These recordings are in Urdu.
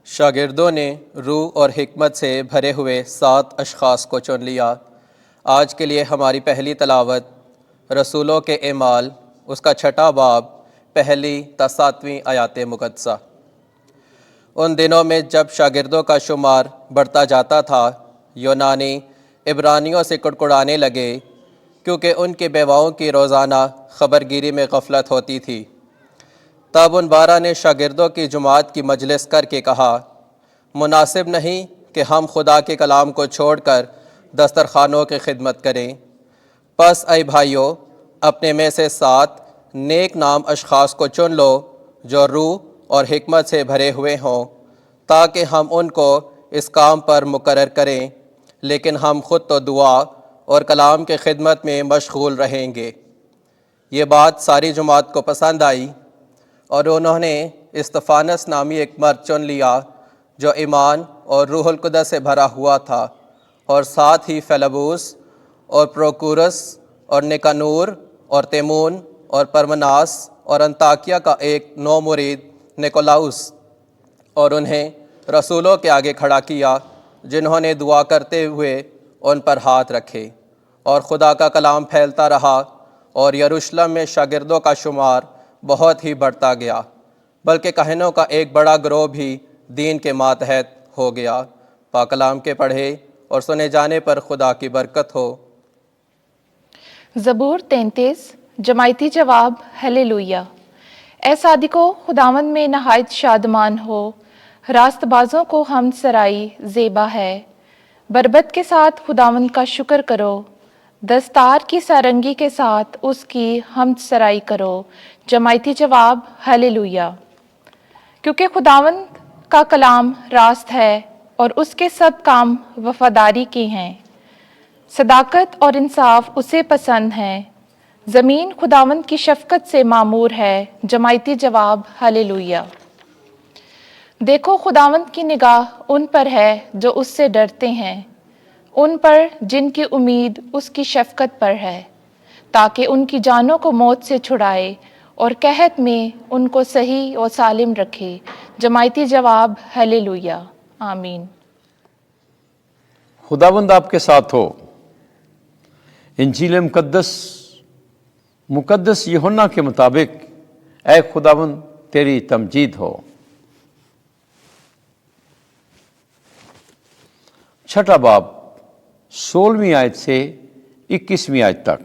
شاگردوں نے روح اور حکمت سے بھرے ہوئے 7 اشخاص کو چن لیا۔ آج کے لیے ہماری پہلی تلاوت رسولوں کے اعمال، اس کا 6واں باب، پہلی تا 7ویں آیات مقدسہ۔ ان دنوں میں جب شاگردوں کا شمار بڑھتا جاتا تھا، یونانی عبرانیوں سے کڑکڑانے لگے، کیونکہ ان کے بیواؤں کی روزانہ خبر گیری میں غفلت ہوتی تھی۔ تب ان 12 نے شاگردوں کی جماعت کی مجلس کر کے کہا، مناسب نہیں کہ ہم خدا کے کلام کو چھوڑ کر دسترخوانوں کی خدمت کریں۔ پس اے بھائیو، اپنے میں سے 7 نیک نام اشخاص کو چن لو جو روح اور حکمت سے بھرے ہوئے ہوں، تاکہ ہم ان کو اس کام پر مقرر کریں، لیکن ہم خود تو دعا اور کلام کی خدمت میں مشغول رہیں گے۔ یہ بات ساری جماعت کو پسند آئی، اور انہوں نے استفانس نامی ایک مرد چن لیا جو ایمان اور روح القدس سے بھرا ہوا تھا، اور ساتھ ہی فیلبوس اور پروکورس اور نکانور اور تیمون اور پرمناس اور انطاکیہ کا ایک نو مرید نکولاؤس، اور انہیں رسولوں کے آگے کھڑا کیا، جنہوں نے دعا کرتے ہوئے ان پر ہاتھ رکھے، اور خدا کا کلام پھیلتا رہا، اور یروشلم میں شاگردوں کا شمار بہت ہی بڑھتا گیا، بلکہ کہنوں کا ایک بڑا گروہ بھی دین کے ماتحت ہو گیا۔ پاک کلام کے پڑھے اور سنے جانے پر خدا کی برکت ہو۔ زبور 33 جماعتی جواب ہلیلویا۔ اے صادقو، خداوند میں نہایت شادمان ہو، راست بازوں کو حمد سرائی زیبا ہے۔ بربت کے ساتھ خداوند کا شکر کرو، دستار کی سارنگی کے ساتھ اس کی حمد سرائی کرو۔ جماعتی جواب ہلیلویا۔ کیونکہ خداوند کا کلام راست ہے اور اس کے سب کام وفاداری کے ہیں، صداقت اور انصاف اسے پسند ہیں۔ زمین خداوند کی شفقت سے معمور ہے۔ جماعتی جواب ہلیلویا۔ دیکھو، خداوند کی نگاہ ان پر ہے جو اس سے ڈرتے ہیں، ان پر جن کی امید اس کی شفقت پر ہے، تاکہ ان کی جانوں کو موت سے چھڑائے اور قحط میں ان کو صحیح اور سالم رکھے۔ جماعتی جواب ہلیلویا، آمین۔ خداوند آپ کے ساتھ ہو۔ انجیل مقدس یوحنا کے مطابق اے خداوند تیری تمجید ہو۔ 6واں باب 16ویں آیت سے 21ویں آیت تک۔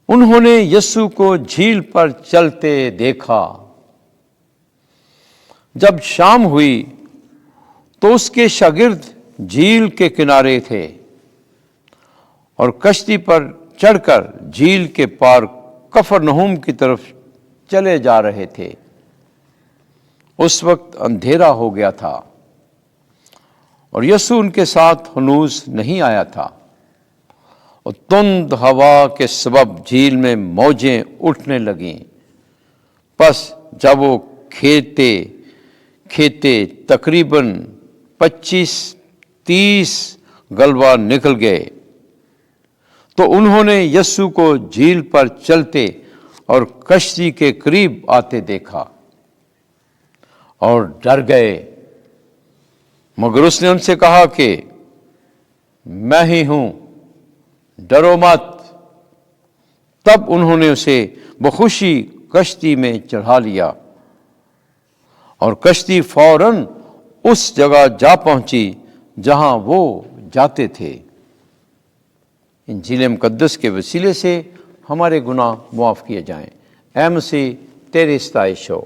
انہوں نے یسوع کو جھیل پر چلتے دیکھا۔ جب شام ہوئی تو اس کے شاگرد جھیل کے کنارے تھے اور کشتی پر چڑھ کر جھیل کے پار کفرنہوم کی طرف چلے جا رہے تھے۔ اس وقت اندھیرا ہو گیا تھا اور یسوع ان کے ساتھ ہنوز نہیں آیا تھا، اور تند ہوا کے سبب جھیل میں موجیں اٹھنے لگیں۔ پس جب وہ کھیتے تقریباً 25-30 غلبہ نکل گئے تو انہوں نے یسوع کو جھیل پر چلتے اور کشتی کے قریب آتے دیکھا اور ڈر گئے، مگر اس نے ان سے کہا کہ میں ہی ہوں، ڈرو مت۔ تب انہوں نے اسے بخوشی کشتی میں چڑھا لیا، اور کشتی فوراً اس جگہ جا پہنچی جہاں وہ جاتے تھے۔ انجیل مقدس کے وسیلے سے ہمارے گناہ معاف کیے جائیں۔ اے مسیح، تیری ستائش ہو۔